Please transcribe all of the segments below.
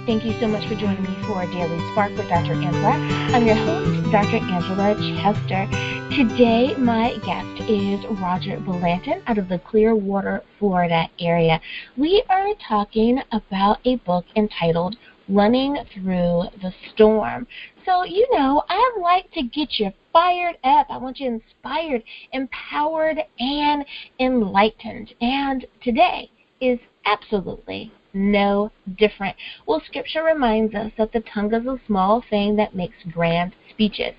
Thank you so much for joining me for Daily Spark with Dr. Angela. I'm your host, Dr. Angela Chester. Today, my guest is Roger-Blanton out of the Clearwater, Florida area. We are talking about a book entitled Running Through the Storm. So, I like to get you fired up. I want you inspired, empowered, and enlightened. And today is absolutely no different. Well, Scripture reminds us that the tongue is a small thing that makes grand speeches,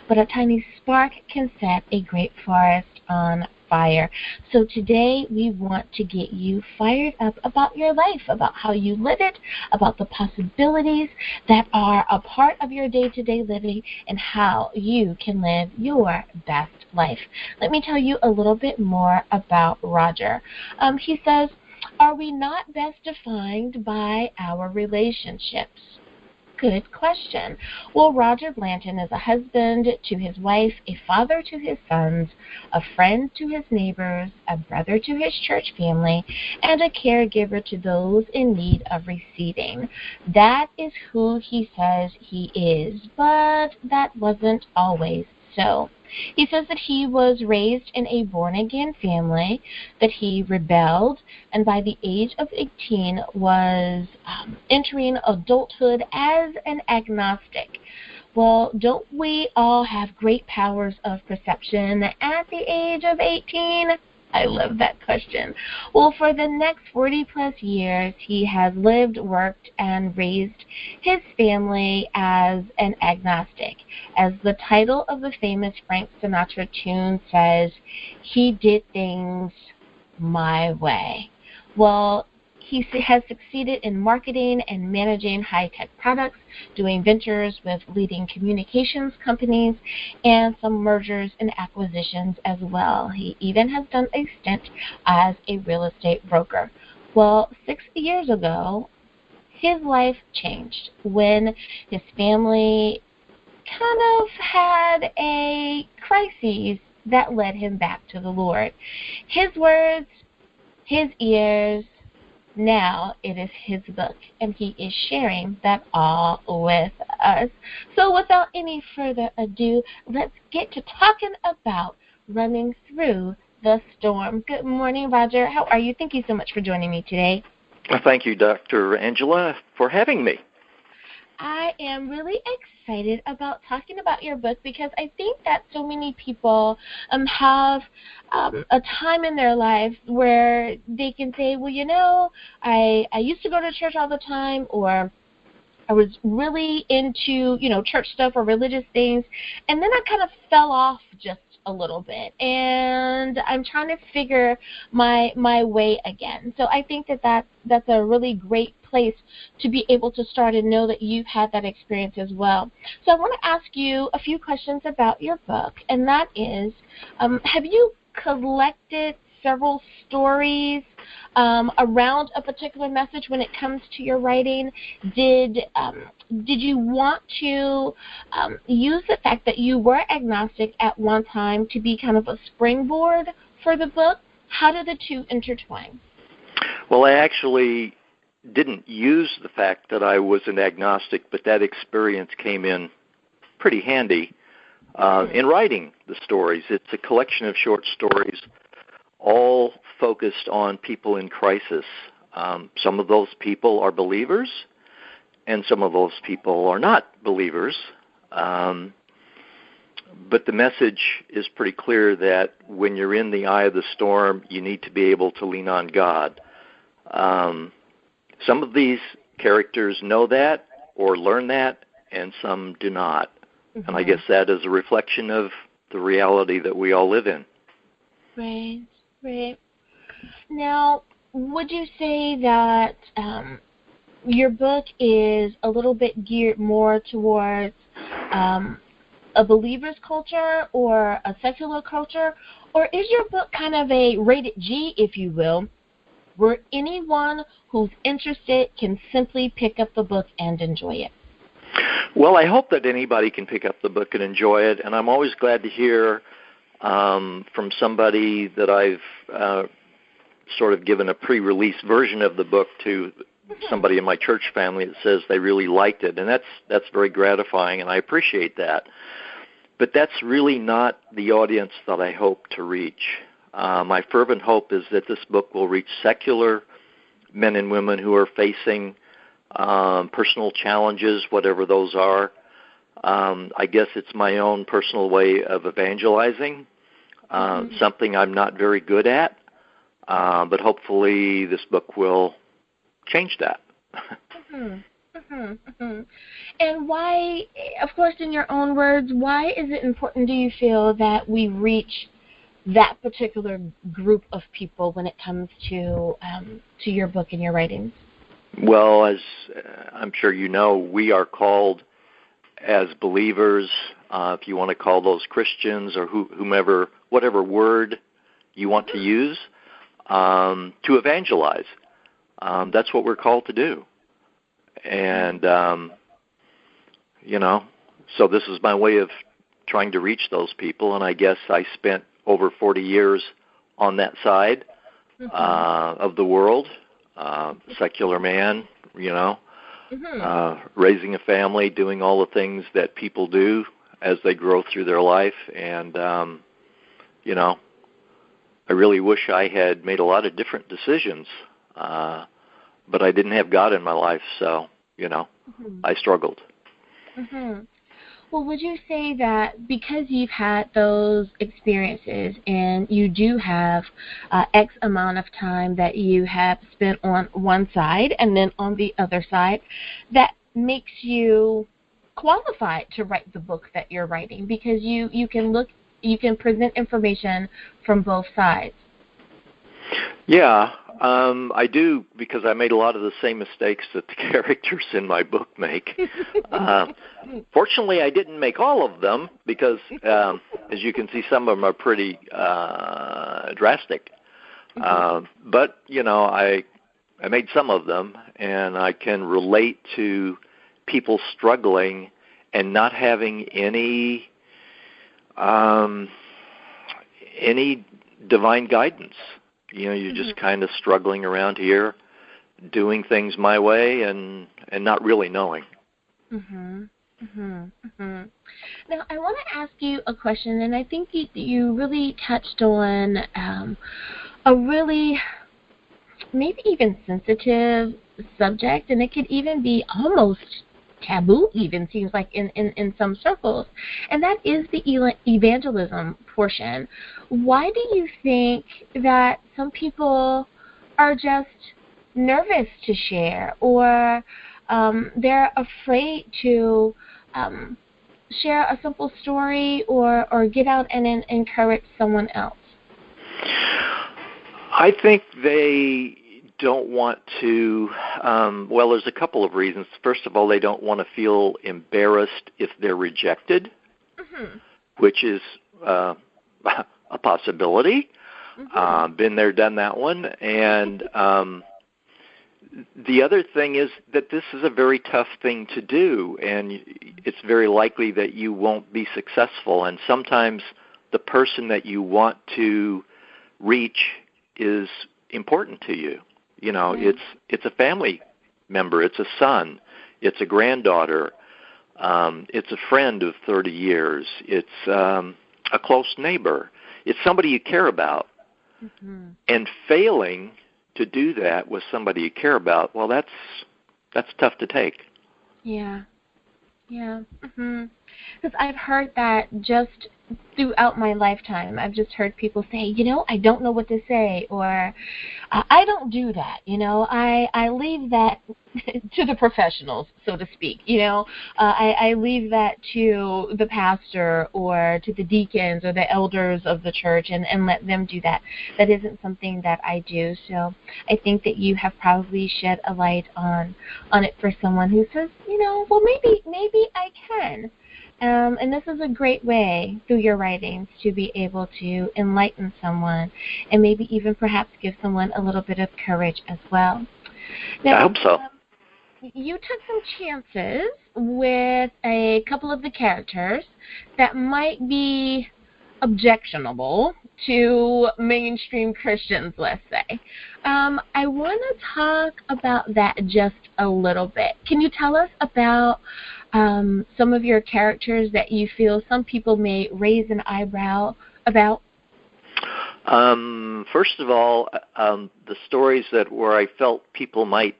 but a tiny spark can set a great forest on fire. So today we want to get you fired up about your life, about how you live it, about the possibilities that are a part of your day-to-day living, and how you can live your best life. Let me tell you a little bit more about Roger. He says, "Are we not best defined by our relationships?" Good question. Well, Roger-Blanton is a husband to his wife, a father to his sons, a friend to his neighbors, a brother to his church family, and a caregiver to those in need of receiving. That is who he says he is, but that wasn't always so. He says that he was raised in a born-again family, that he rebelled, and by the age of 18 was entering adulthood as an agnostic. Well, don't we all have great powers of perception at the age of 18? I love that question. Well, for the next 40-plus years, he has lived, worked, and raised his family as an agnostic. As the title of the famous Frank Sinatra tune says, he did things my way. Well, he has succeeded in marketing and managing high-tech products, doing ventures with leading communications companies, and some mergers and acquisitions as well. He even has done a stint as a real estate broker. Well, 6 years ago, his life changed when his family kind of had a crisis that led him back to the Lord. His words, his ears, now it is his book, and he is sharing that all with us. So without any further ado, let's get to talking about running through the storm. Good morning, Roger. How are you? Thank you so much for joining me today. Thank you, Dr. Angela, for having me. I am really excited about talking about your book because I think that so many people have a time in their life where they can say, well, I used to go to church all the time, or I was really into, church stuff or religious things, and then I kind of fell off just a little bit, and I'm trying to figure my way again. So I think that's a really great place to be able to start and know that you've had that experience as well. So I want to ask you a few questions about your book, and that is, have you collected several stories around a particular message when it comes to your writing? Did you want to use the fact that you were agnostic at one time to be kind of a springboard for the book? How do the two intertwine? Well, I actually didn't use the fact that I was an agnostic, but that experience came in pretty handy in writing the stories. It's a collection of short stories, all focused on people in crisis. Some of those people are believers, and some of those people are not believers. But the message is pretty clear that when you're in the eye of the storm, you need to be able to lean on God. Some of these characters know that or learn that, and some do not. Mm-hmm. And I guess that is a reflection of the reality that we all live in. Right. Now, would you say that your book is a little bit geared more towards a believer's culture or a secular culture, or is your book kind of a rated G, if you will, where anyone who's interested can simply pick up the book and enjoy it? Well, I hope that anybody can pick up the book and enjoy it, and I'm always glad to hear from somebody that I've sort of given a pre-release version of the book to somebody in my church family that says they really liked it, and that's very gratifying, and I appreciate that. But that's really not the audience that I hope to reach. My fervent hope is that this book will reach secular men and women who are facing personal challenges, whatever those are. I guess it's my own personal way of evangelizing, something I'm not very good at, but hopefully this book will change that. And why, of course, in your own words, why is it important, do you feel, that we reach that particular group of people when it comes to your book and your writings? Well, as I'm sure you know, we are called as believers, if you want to call those Christians or whomever, whatever word you want to use, to evangelize. That's what we're called to do. And, so this is my way of trying to reach those people, and I guess I spent over 40 years on that side of the world, secular man, raising a family, doing all the things that people do as they grow through their life. And, I really wish I had made a lot of different decisions, but I didn't have God in my life, so, I struggled. Well, would you say that because you've had those experiences and you do have X amount of time that you have spent on one side and then on the other side, that makes you qualified to write the book that you're writing, because you can present information from both sides? Yeah, I do, because I made a lot of the same mistakes that the characters in my book make. Fortunately, I didn't make all of them, because, as you can see, some of them are pretty drastic. But, I made some of them, and I can relate to people struggling and not having any divine guidance. You're just kind of struggling around here, doing things my way and not really knowing. Now, I want to ask you a question, and I think you really touched on a really maybe even sensitive subject, and it could even be almost taboo, even seems like in some circles, and that is the evangelism portion. Why do you think that some people are just nervous to share, or they're afraid to share a simple story or get out and encourage someone else? I think they don't want to, there's a couple of reasons. First of all, they don't want to feel embarrassed if they're rejected, which is a possibility. Been there, done that one. And the other thing is that this is a very tough thing to do, and it's very likely that you won't be successful. And sometimes the person that you want to reach is important to you. It's a family member, it's a son, it's a granddaughter, it's a friend of 30 years, it's a close neighbor, it's somebody you care about. And failing to do that with somebody you care about, well, that's tough to take. Yeah. Because I've heard that just throughout my lifetime. I've just heard people say, I don't know what to say, or I don't do that. I leave that to the professionals, so to speak. I leave that to the pastor or to the deacons or the elders of the church and let them do that. That isn't something that I do. So I think that you have probably shed a light on it for someone who says, well, maybe I can. And this is a great way, through your writings, to be able to enlighten someone and maybe even perhaps give someone a little bit of courage as well. Now, I hope so. You took some chances with a couple of the characters that might be objectionable to mainstream Christians, let's say. I want to talk about that just a little bit. Can you tell us about some of your characters that you feel some people may raise an eyebrow about? First of all, the stories where I felt people might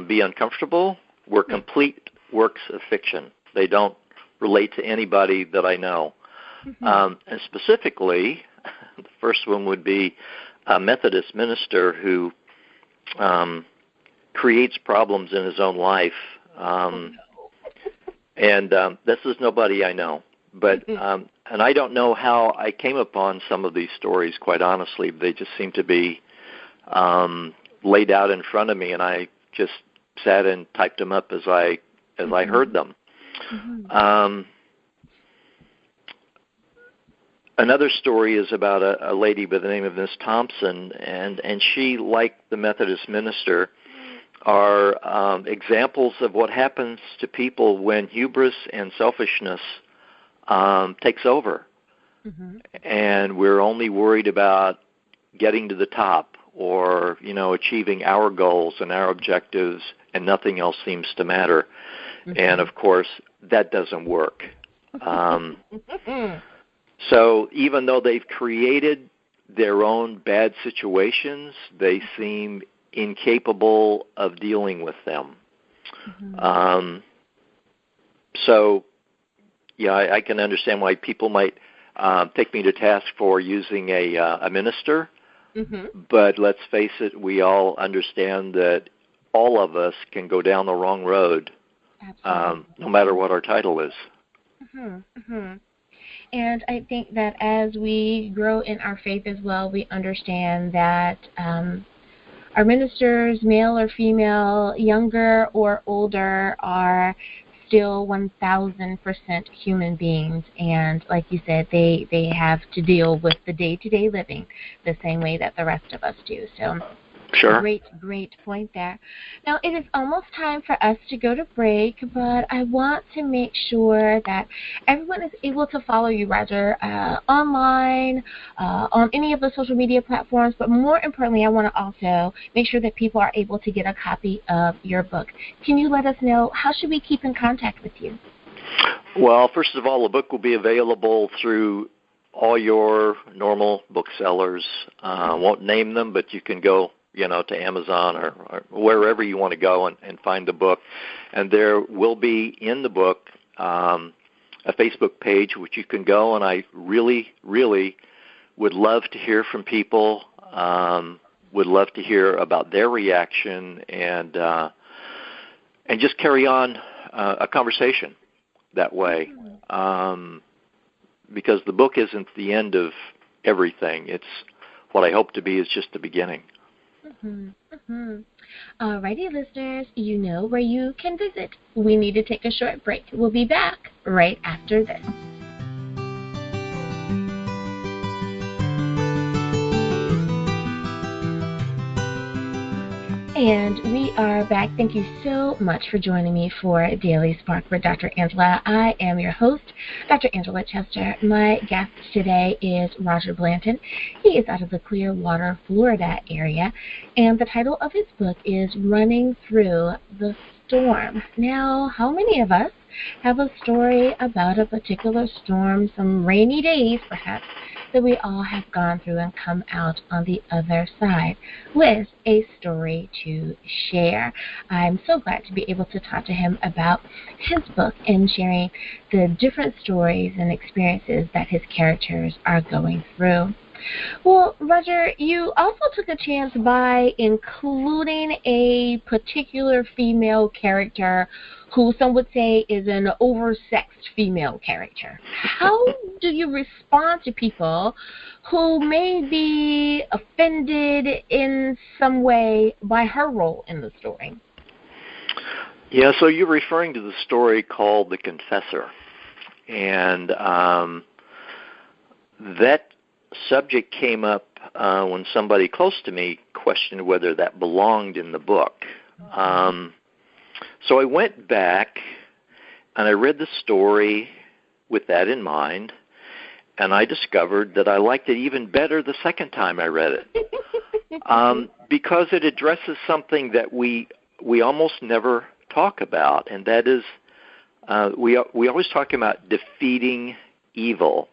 be uncomfortable were complete works of fiction. They don't relate to anybody that I know. And specifically, the first one would be a Methodist minister who creates problems in his own life. And this is nobody I know. But and I don't know how I came upon some of these stories, quite honestly. They just seem to be laid out in front of me, and I just sat and typed them up as I heard them. Another story is about a lady by the name of Miss Thompson, and she, like the Methodist minister, are examples of what happens to people when hubris and selfishness takes over. And we're only worried about getting to the top or, achieving our goals and our objectives, and nothing else seems to matter. And, of course, that doesn't work. So even though they've created their own bad situations, they seem incapable of dealing with them. I can understand why people might take me to task for using a minister, but let's face it, we all understand that all of us can go down the wrong road, no matter what our title is. And I think that as we grow in our faith as well, we understand that our ministers, male or female, younger or older, are still 1,000% human beings. And like you said, they have to deal with the day-to-day living the same way that the rest of us do. So Sure. Great point there. Now, it is almost time for us to go to break, but I want to make sure that everyone is able to follow you, Roger, online, on any of the social media platforms, but more importantly, I want to also make sure that people are able to get a copy of your book. Can you let us know, how should we keep in contact with you? Well, first of all, the book will be available through all your normal booksellers. I won't name them, but you can go to Amazon or wherever you want to go and find the book. And there will be in the book a Facebook page which you can go, and I really, really would love to hear from people, would love to hear about their reaction, and just carry on a conversation that way. Because the book isn't the end of everything. It's what I hope to be is just the beginning. Alrighty, listeners, you know where you can visit. We need to take a short break. We'll be back right after this. And we are back. Thank you so much for joining me for Daily Spark with Dr. Angela. I am your host, Dr. Angela Chester. My guest today is Roger Blanton. He is out of the Clearwater, Florida area, and the title of his book is Running Through the Storm. Now, how many of us have a story about a particular storm, some rainy days perhaps, that we all have gone through and come out on the other side with a story to share? I'm so glad to be able to talk to him about his book and sharing the different stories and experiences that his characters are going through. Well, Roger, you also took a chance by including a particular female character who some would say is an oversexed female character. How do you respond to people who may be offended in some way by her role in the story? Yeah, so you're referring to the story called The Confessor. And that subject came up when somebody close to me questioned whether that belonged in the book. So I went back and I read the story with that in mind, and I discovered that I liked it even better the second time I read it, because it addresses something that we almost never talk about, and that is we always talk about defeating evil.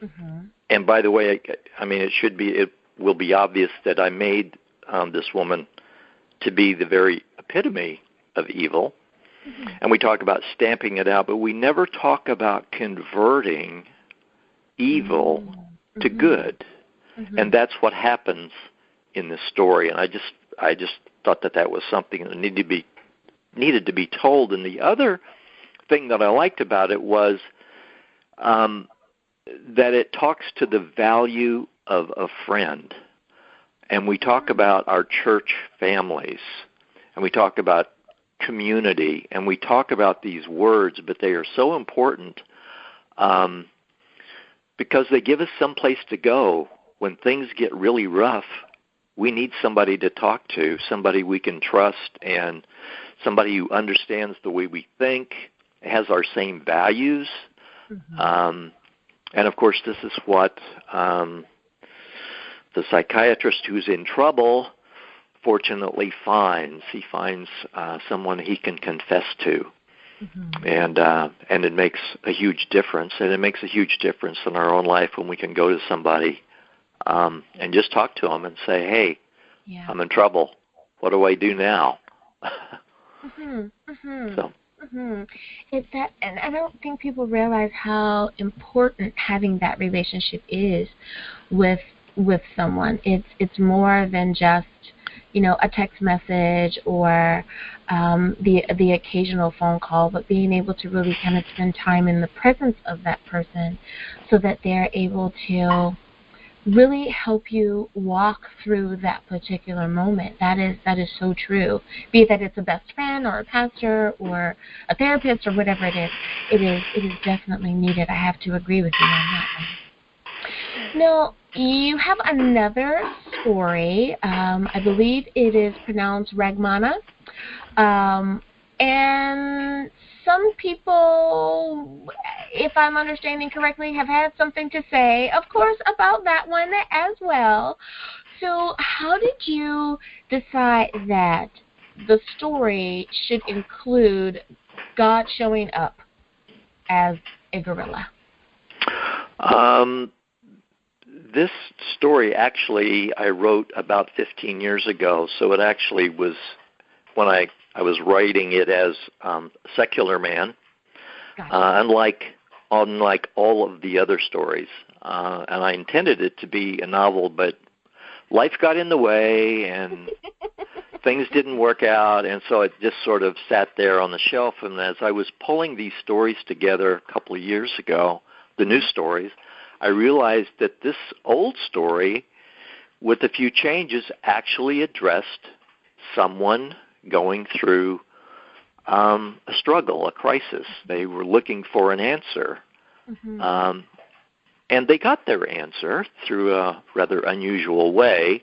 Mm-hmm. And by the way, I mean it will be obvious that I made this woman to be the very epitome of evil. Mm-hmm. And we talk about stamping it out, but we never talk about converting evil mm-hmm. to good. Mm-hmm. And that's what happens in this story. And I just thought that was something that needed to be told. And the other thing that I liked about it was that it talks to the value of a friend. And we talk about our church families, and we talk about community, and we talk about these words, but they are so important because they give us some place to go when things get really rough. We need somebody to talk to, somebody we can trust, and somebody who understands the way we think, has our same values. Mm-hmm. And, of course, this is what the psychiatrist who's in trouble fortunately finds. He finds someone he can confess to. Mm-hmm. And it makes a huge difference. And it makes a huge difference in our own life when we can go to somebody and just talk to them and say, hey, yeah. I'm in trouble. What do I do now? Mm-hmm. Mm-hmm. So. Mm-hmm. It's that, and I don't think people realize how important having that relationship is with someone. It's more than just, a text message or the occasional phone call, but being able to really kind of spend time in the presence of that person so that they're able to really help you walk through that particular moment. That is so true. Be it that it's a best friend or a pastor or a therapist or whatever it is definitely needed. I have to agree with you on that one. Now, you have another story. I believe it is pronounced Ragmana. And some people, if I'm understanding correctly, have had something to say, of course, about that one as well. So how did you decide that the story should include God showing up as a gorilla? This story actually I wrote about 15 years ago, so it actually was when I was writing it as secular man, unlike all of the other stories. And I intended it to be a novel, but life got in the way and things didn't work out, and so it just sort of sat there on the shelf. And as I was pulling these stories together a couple of years ago, the new stories, I realized that this old story, with a few changes, actually addressed someone going through a struggle, a crisis. They were looking for an answer. Mm-hmm. And they got their answer through a rather unusual way.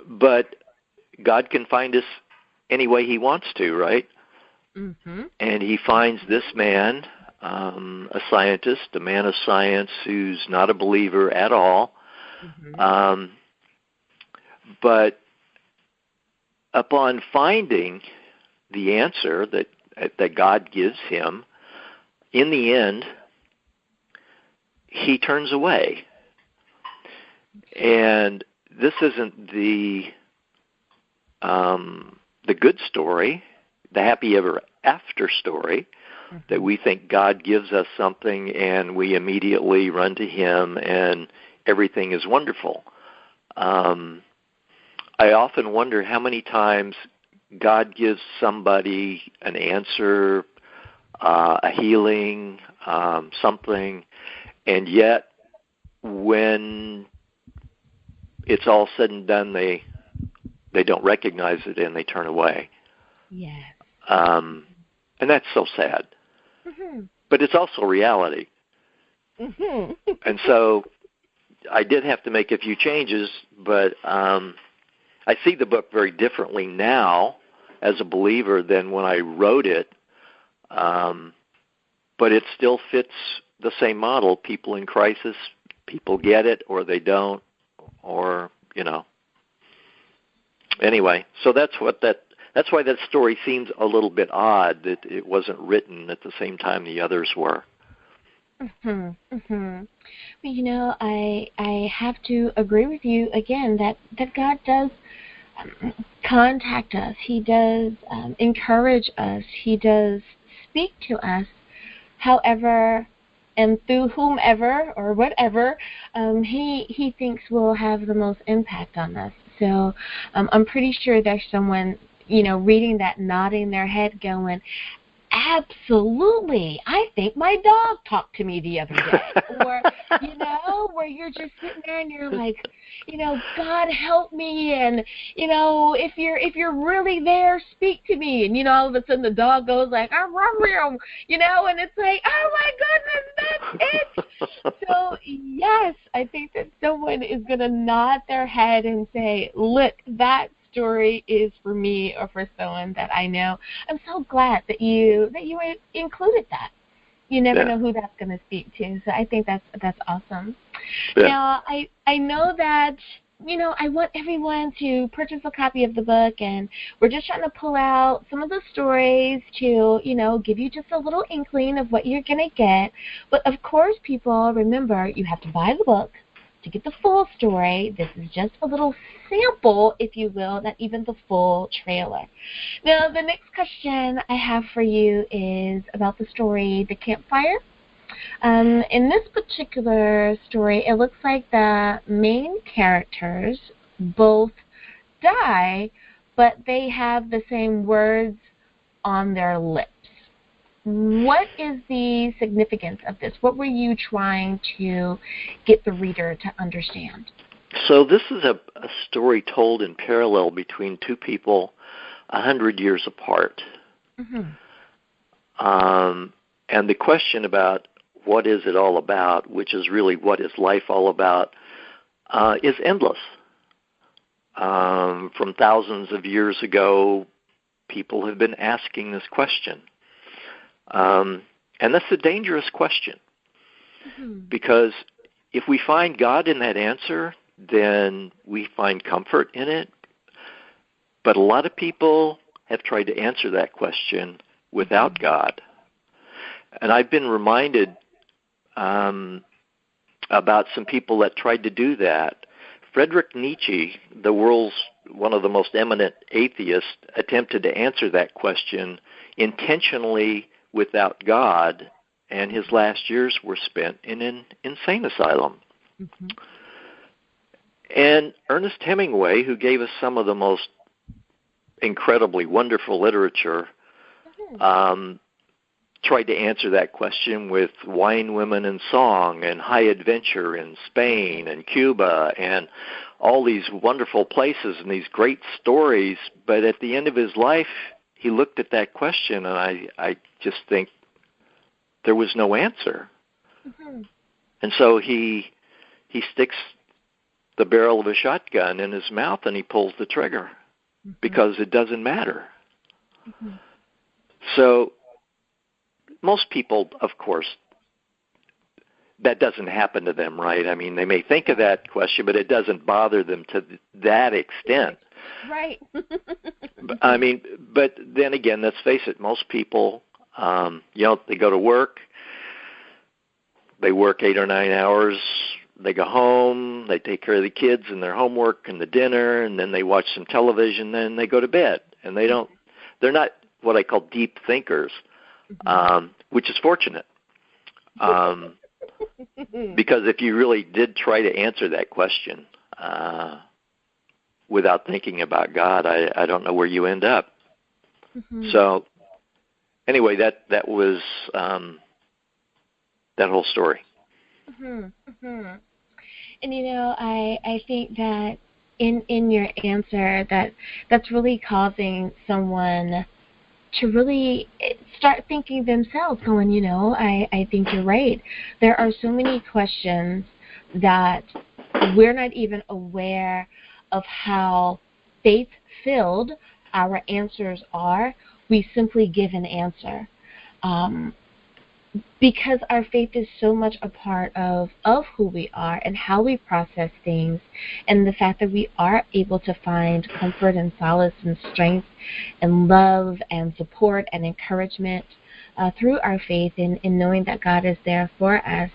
But God can find us any way he wants to, right? Mm-hmm. And he finds this man, a scientist, a man of science who's not a believer at all. Mm-hmm. But upon finding the answer that God gives him, in the end, he turns away. And this isn't the good story, the happy ever after story, that we think God gives us something and we immediately run to him and everything is wonderful. I often wonder how many times God gives somebody an answer, a healing, something, and yet when it's all said and done, they don't recognize it and they turn away. Yes. And that's so sad. Mm-hmm. But it's also reality. Mm-hmm. And so I did have to make a few changes, but I see the book very differently now as a believer than when I wrote it. But it still fits the same model. People in crisis, people get it or they don't, or, you know. Anyway, so that's why that story seems a little bit odd that it wasn't written at the same time the others were. Mhm. Mhm. Well, you know, I have to agree with you again that God does contact us. He does encourage us. He does speak to us. However, and through whomever or whatever, he thinks will have the most impact on us. So I'm pretty sure there's someone, you know, reading that, nodding their head, going, absolutely. I think my dog talked to me the other day. Or, you know, where you're just sitting there and you're like, you know, God help me, and, you know, if you're really there, speak to me. And, you know, all of a sudden the dog goes like, you know, and it's like, oh my goodness, that's it. So yes, I think that someone is gonna nod their head and say, look, that story is for me or for someone that I know. I'm so glad that you included that. You never know who that's going to speak to. So I think that's awesome. Yeah. Now, I know that, you know, I want everyone to purchase a copy of the book, and we're just trying to pull out some of the stories to, you know, give you just a little inkling of what you're going to get. But, of course, people, remember, you have to buy the book to get the full story. This is just a little sample, if you will, not even the full trailer. Now, the next question I have for you is about the story, The Campfire. In this particular story, it looks like the main characters both die, but they have the same words on their lips. What is the significance of this? What were you trying to get the reader to understand? So this is a story told in parallel between two people 100 years apart. Mm-hmm. And the question about what is it all about, which is really what is life all about, is endless. From thousands of years ago, people have been asking this question. And that's a dangerous question, because if we find God in that answer, then we find comfort in it. But a lot of people have tried to answer that question without God. And I've been reminded about some people that tried to do that. Friedrich Nietzsche, the world's one of the most eminent atheists, attempted to answer that question intentionally without God, and his last years were spent in an insane asylum. Mm-hmm. And Ernest Hemingway, who gave us some of the most incredibly wonderful literature, tried to answer that question with wine, women, and song, and high adventure in Spain and Cuba, and all these wonderful places and these great stories. But at the end of his life, he looked at that question, and I just think there was no answer. Mm-hmm. And so he sticks the barrel of a shotgun in his mouth and he pulls the trigger, mm-hmm. because it doesn't matter. Mm-hmm. So most people, of course, that doesn't happen to them, right? I mean, they may think of that question, but it doesn't bother them to that extent. Right. I mean, but then again, let's face it, most people, you know, they go to work, they work 8 or 9 hours, they go home, they take care of the kids and their homework and the dinner, and then they watch some television, then they go to bed. And they're not what I call deep thinkers, which is fortunate. Because if you really did try to answer that question without thinking about God, I don't know where you end up. Mm-hmm. So anyway, that was that whole story. Mm-hmm. Mm-hmm. And you know, I think that in your answer that's really causing someone to really start thinking themselves, going, you know, I think you're right. There are so many questions that we're not even aware of how faith-filled our answers are. We simply give an answer. because our faith is so much a part of who we are and how we process things, and the fact that we are able to find comfort and solace and strength and love and support and encouragement through our faith in knowing that God is there for us.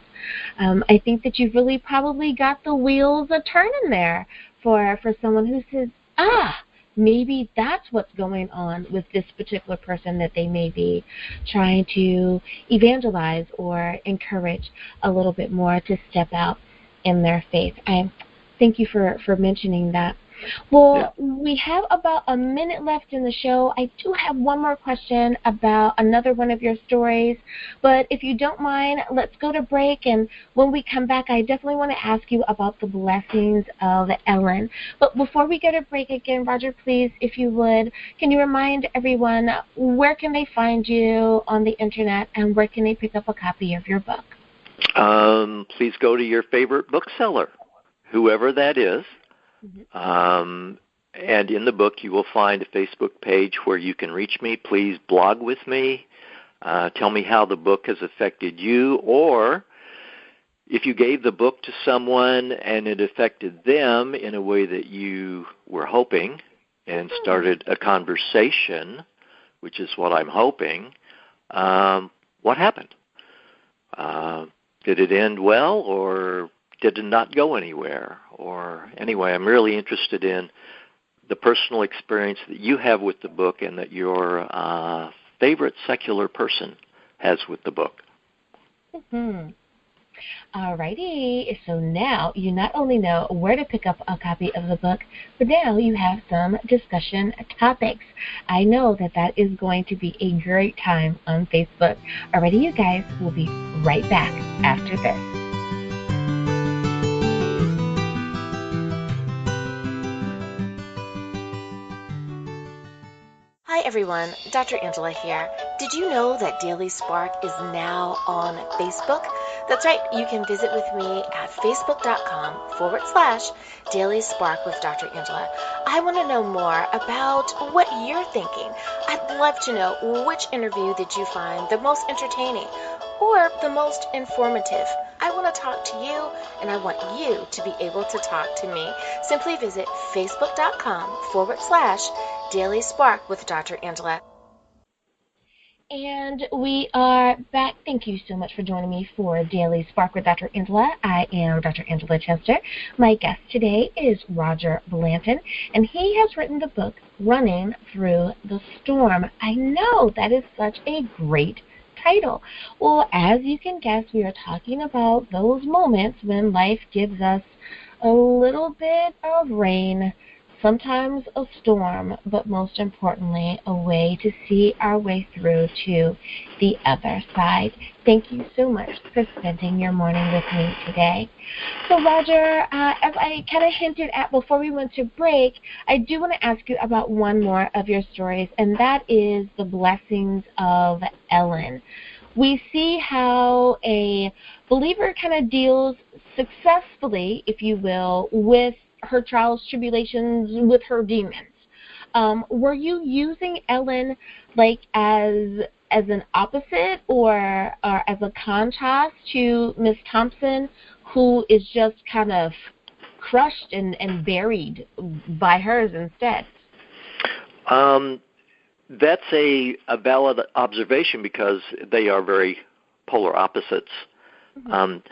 I think that you've really probably got the wheels a turning there for someone who says, maybe that's what's going on with this particular person that they may be trying to evangelize or encourage a little bit more to step out in their faith. I thank you for mentioning that. Well, we have about a minute left in the show. I do have one more question about another one of your stories, but if you don't mind, let's go to break, and when we come back, I definitely want to ask you about the blessings of Ellen. But before we go to break again, Roger, please, if you would, can you remind everyone where can they find you on the internet, and where can they pick up a copy of your book? Please go to your favorite bookseller, whoever that is. And in the book, you will find a Facebook page where you can reach me. Please blog with me. Tell me how the book has affected you, or if you gave the book to someone and it affected them in a way that you were hoping and started a conversation, which is what I'm hoping, what happened? Did it end well, or did it not go anywhere? Or anyway, I'm really interested in the personal experience that you have with the book and that your favorite secular person has with the book. All righty. So now you not only know where to pick up a copy of the book, but now you have some discussion topics. I know that is going to be a great time on Facebook. All righty, you guys. We'll be right back after this. Hi everyone, Dr. Angela here. Did you know that Daily Spark is now on Facebook? That's right, you can visit with me at facebook.com/Daily Spark with Dr. Angela. I want to know more about what you're thinking. I'd love to know, which interview did you find the most entertaining or the most informative? I want to talk to you, and I want you to be able to talk to me. Simply visit facebook.com/Daily Spark with Dr. Angela. And we are back. Thank you so much for joining me for Daily Spark with Dr. Angela. I am Dr. Angela Chester. My guest today is Roger Blanton, and he has written the book, Running Through the Storm. I know that is such a great title. Well, as you can guess, we are talking about those moments when life gives us a little bit of rain, sometimes a storm, but most importantly, a way to see our way through to the other side. Thank you so much for spending your morning with me today. So, Roger, as I kind of hinted at before we went to break, I do want to ask you about one more of your stories, and that is the blessings of Ellen. We see how a believer kind of deals successfully, if you will, with her trials, tribulations, with her demons. Were you using Ellen like as an opposite or as a contrast to Miss Thompson, who is just kind of crushed and buried by hers instead? That's a valid observation because they are very polar opposites.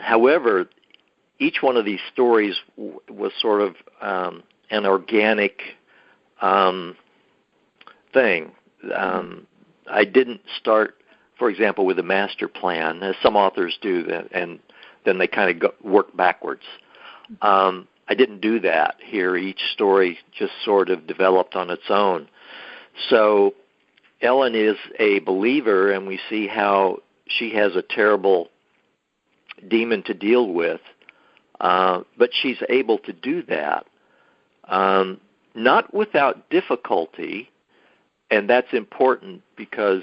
However, each one of these stories was sort of an organic thing. I didn't start, for example, with a master plan, as some authors do, and then they kind of work backwards. I didn't do that here. Each story just sort of developed on its own. So Ellen is a believer, and we see how she has a terrible demon to deal with. But she's able to do that, not without difficulty, and that's important because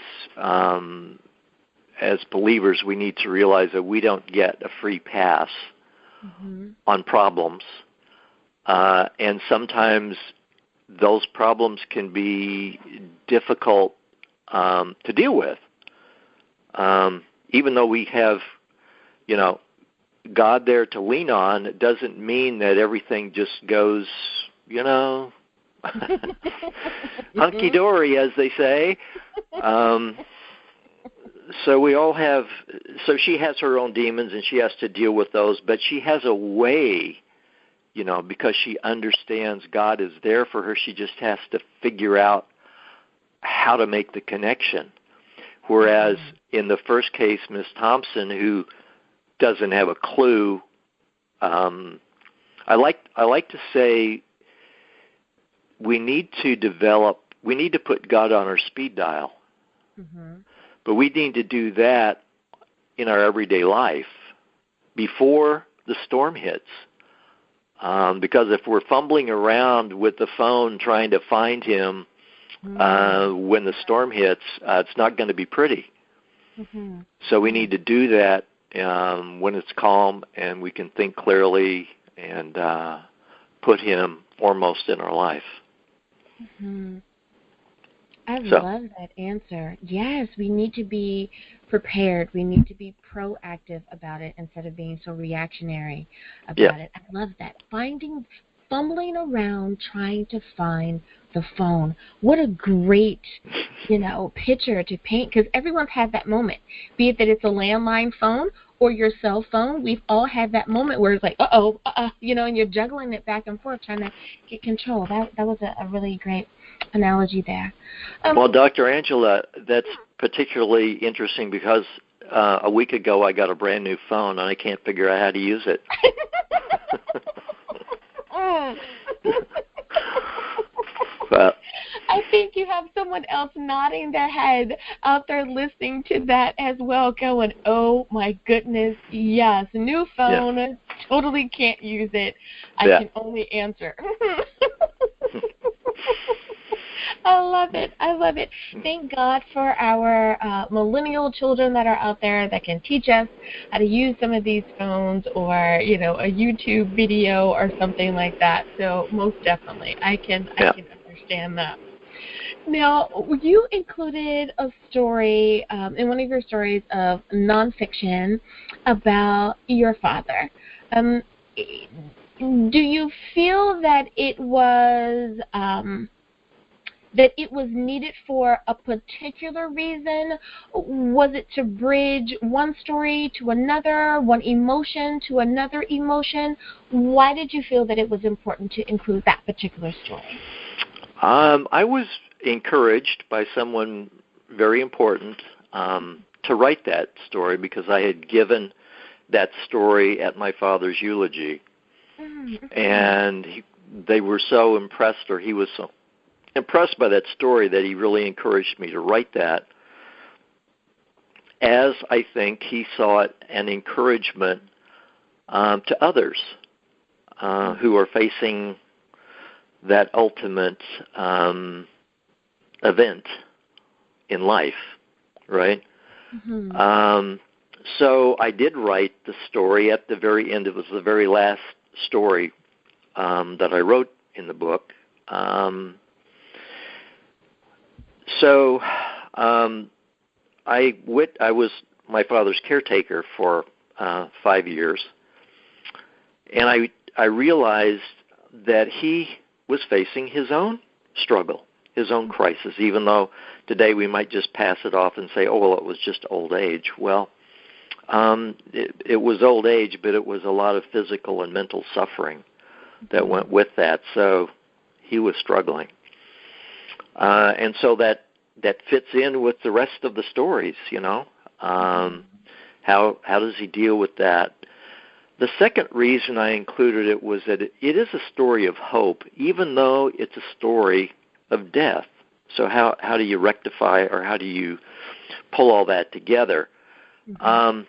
as believers we need to realize that we don't get a free pass on problems, and sometimes those problems can be difficult to deal with. even though we have, God there to lean on, it doesn't mean that everything just goes, hunky-dory, as they say. So we all have, so she has her own demons and she has to deal with those, but she has a way, because she understands God is there for her, she just has to figure out how to make the connection. Whereas in the first case, Miss Thompson, who doesn't have a clue, I like to say we need to put God on our speed dial. Mm-hmm. But we need to do that in our everyday life before the storm hits. Because if we're fumbling around with the phone trying to find him when the storm hits, it's not going to be pretty. Mm-hmm. So we need to do that when it's calm and we can think clearly and put him foremost in our life. Mm-hmm. I love that answer. Yes, we need to be prepared. We need to be proactive about it instead of being so reactionary about it. I love that. Fumbling around trying to find the phone. What a great, picture to paint, because everyone's had that moment, be it that it's a landline phone or your cell phone. We've all had that moment where it's like, and you're juggling it back and forth trying to get control. That was a really great analogy there. Well, Dr. Angela, that's particularly interesting because a week ago I got a brand new phone and I can't figure out how to use it. But I think you have someone else nodding their head out there listening to that as well, going, oh my goodness, yes, new phone, totally can't use it. I can only answer. I love it. Thank God for our millennial children that are out there that can teach us how to use some of these phones or, a YouTube video or something like that. So most definitely, I can understand that. Now, you included a story in one of your stories of nonfiction about your father. Do you feel that it was needed for a particular reason? Was it to bridge one story to another, one emotion to another emotion? Why did you feel that it was important to include that particular story? I was encouraged by someone very important to write that story because I had given that story at my father's eulogy. Mm-hmm. And they were so impressed, or he was so impressed by that story that he really encouraged me to write that, as I think he saw it an encouragement to others who are facing that ultimate event in life, right? Mm-hmm. So I did write the story at the very end. It was the very last story that I wrote in the book. So I was my father's caretaker for 5 years, and I realized that he was facing his own struggle, his own crisis, even though today we might just pass it off and say, oh, well, it was just old age. Well, it was old age, but it was a lot of physical and mental suffering that went with that, so he was struggling. And so that fits in with the rest of the stories, How does he deal with that? The second reason I included it was that it is a story of hope, even though it's a story of death. So how do you rectify, or how do you pull all that together? Mm-hmm.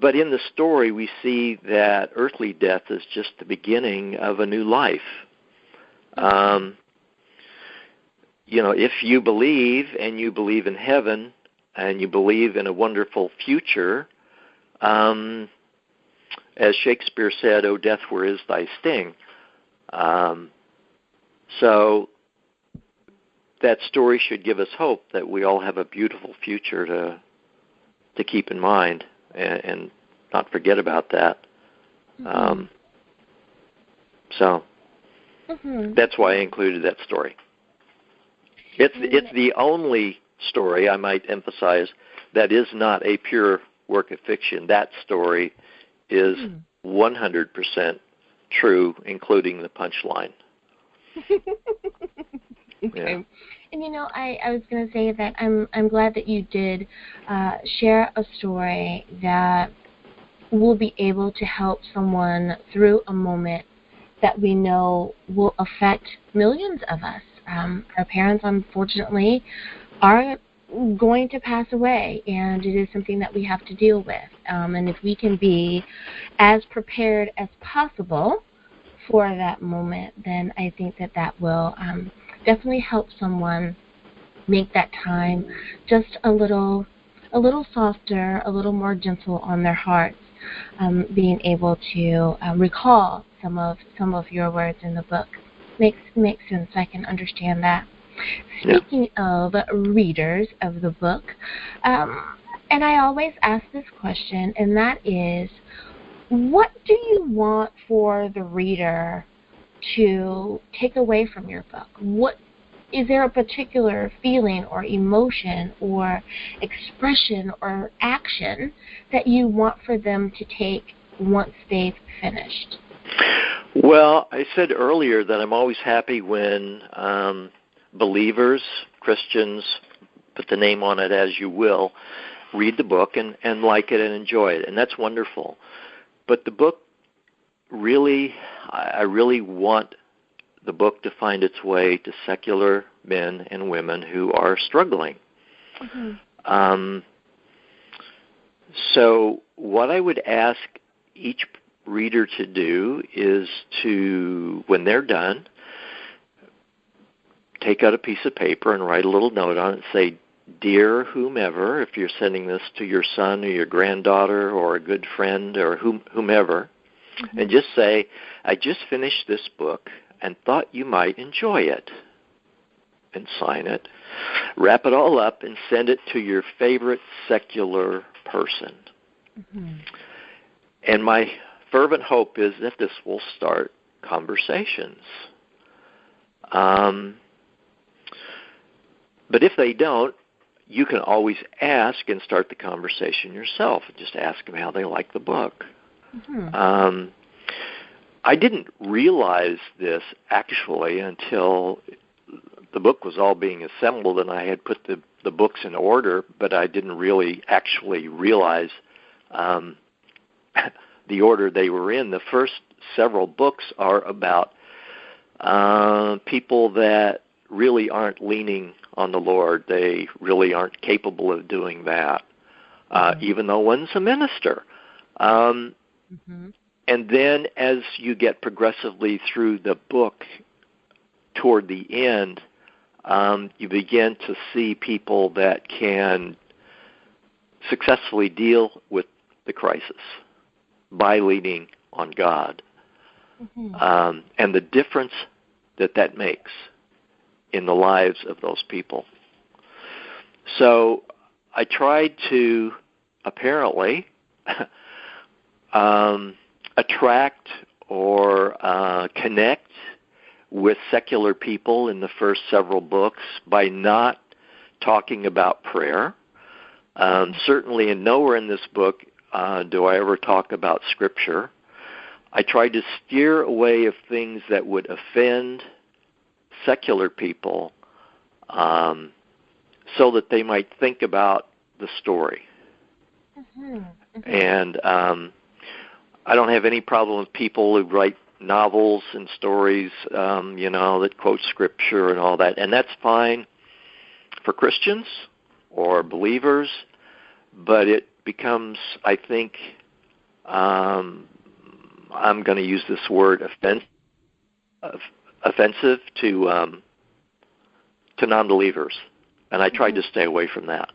But in the story, we see that earthly death is just the beginning of a new life. If you believe, and you believe in heaven, and you believe in a wonderful future, as Shakespeare said, "O death, where is thy sting?" So that story should give us hope that we all have a beautiful future to to keep in mind and not forget about that. So that's why I included that story. It's the only story, I might emphasize, that is not a pure work of fiction. That story is 100% true, including the punchline. Okay. Yeah. And I was going to say that I'm glad that you did share a story that will be able to help someone through a moment that we know will affect millions of us. Our parents, unfortunately, are going to pass away, and it is something that we have to deal with. And if we can be as prepared as possible for that moment, then I think that will definitely help someone make that time just a little softer, a little more gentle on their hearts, being able to recall some of your words in the book. Makes sense. I can understand that. Speaking of readers of the book, and I always ask this question, and that is, what do you want for the reader to take away from your book? What is there a particular feeling or emotion or expression or action that you want for them to take once they've finished? Well, I said earlier that I'm always happy when believers, Christians, put the name on it as you will, read the book and like it and enjoy it, and that's wonderful. But the book really, I really want the book to find its way to secular men and women who are struggling. So what I would ask each reader to do is to, when they're done, take out a piece of paper and write a little note on it and say, "Dear whomever," if you're sending this to your son or your granddaughter or a good friend or whomever, and just say, "I just finished this book and thought you might enjoy it," and sign it. Wrap it all up and send it to your favorite secular person. And my fervent hope is that this will start conversations. But if they don't, you can always ask and start the conversation yourself. Just ask them how they like the book. I didn't realize this actually until the book was all being assembled and I had put the books in order, but I didn't really actually realize the order they were in. The first several books are about people that really aren't leaning on the Lord. They really aren't capable of doing that, even though one's a minister. And then as you get progressively through the book, toward the end, you begin to see people that can successfully deal with the crisis by leaning on God. And the difference that makes in the lives of those people. So I tried to apparently attract or connect with secular people in the first several books by not talking about prayer. Certainly, and nowhere in this book do I ever talk about Scripture. I tried to steer away of things that would offend secular people so that they might think about the story. And I don't have any problem with people who write novels and stories, that quote Scripture and all that. And that's fine for Christians or believers, but it becomes, I think, I'm going to use this word, offensive to non-believers. And I tried to stay away from that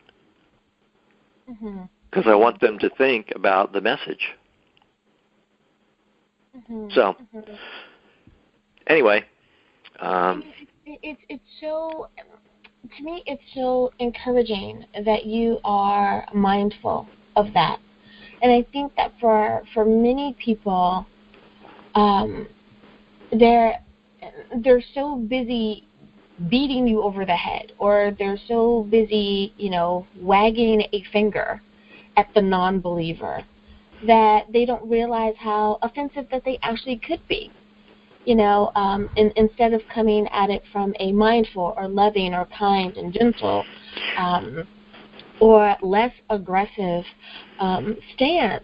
because I want them to think about the message. So, anyway. It's so, to me, it's so encouraging that you are mindful of that. And I think that for many people, they're so busy beating you over the head, or they're so busy, wagging a finger at the non-believer that they don't realize how offensive that they actually could be. Instead of coming at it from a mindful or loving or kind and gentle or less aggressive stance.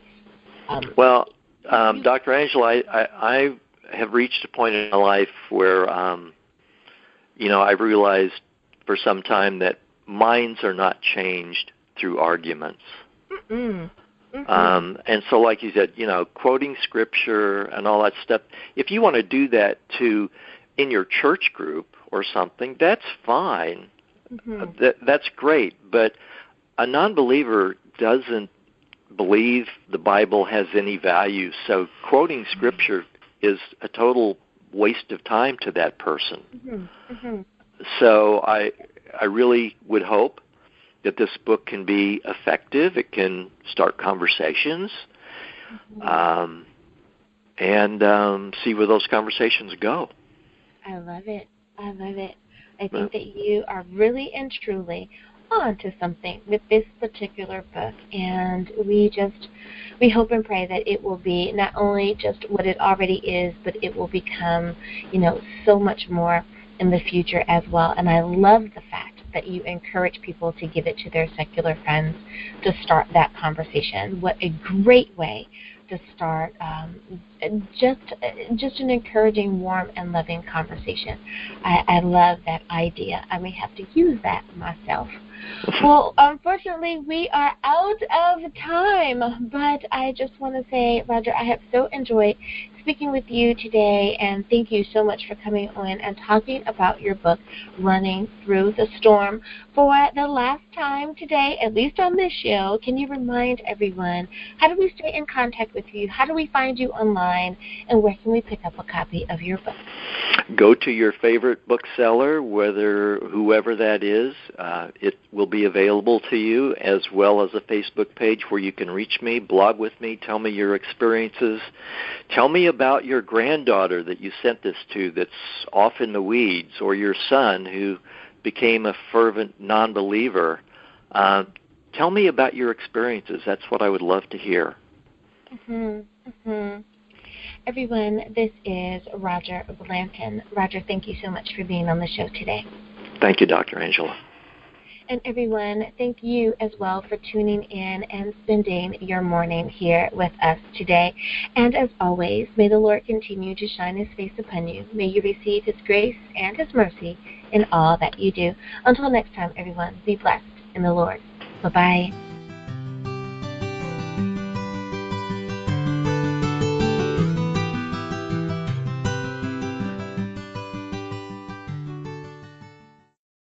Dr. Angela, I have reached a point in my life where, I've realized for some time that minds are not changed through arguments. Mm-mm. Mm-hmm. And so, like you said, quoting scripture and all that stuff, if you want to do that in your church group or something, that's fine. Mm-hmm. That's great. But a non-believer doesn't believe the Bible has any value, so quoting scripture is a total waste of time to that person. Mm-hmm. Mm-hmm. So I really would hope that this book can be effective. It can start conversations, mm-hmm. and see where those conversations go. I love it. I think that you are really and truly on to something with this particular book, and we hope and pray that it will be not only just what it already is, but it will become, so much more in the future as well. And I love the fact that you encourage people to give it to their secular friends to start that conversation. What a great way to start just an encouraging, warm, and loving conversation. I love that idea. I may have to use that myself. Well, unfortunately, we are out of time, but I just want to say, Roger, I have so enjoyed speaking with you today, and thank you so much for coming on and talking about your book, Running Through the Storm. For the last time today, at least on this show, can you remind everyone, how do we stay in contact with you? How do we find you online, and where can we pick up a copy of your book? Go to your favorite bookseller, whoever that is. It will be available to you, as well as a Facebook page where you can reach me, blog with me, tell me your experiences. Tell me about your granddaughter that you sent this to that's off in the weeds, or your son who became a fervent non-believer. Tell me about your experiences. That's what I would love to hear. Mm-hmm. Mm-hmm. Everyone, this is Roger Blanton. Roger, thank you so much for being on the show today. Thank you, Dr. Angela. And everyone, thank you as well for tuning in and spending your morning here with us today. And as always, may the Lord continue to shine His face upon you. May you receive His grace and His mercy in all that you do. Until next time, everyone, be blessed in the Lord. Bye-bye.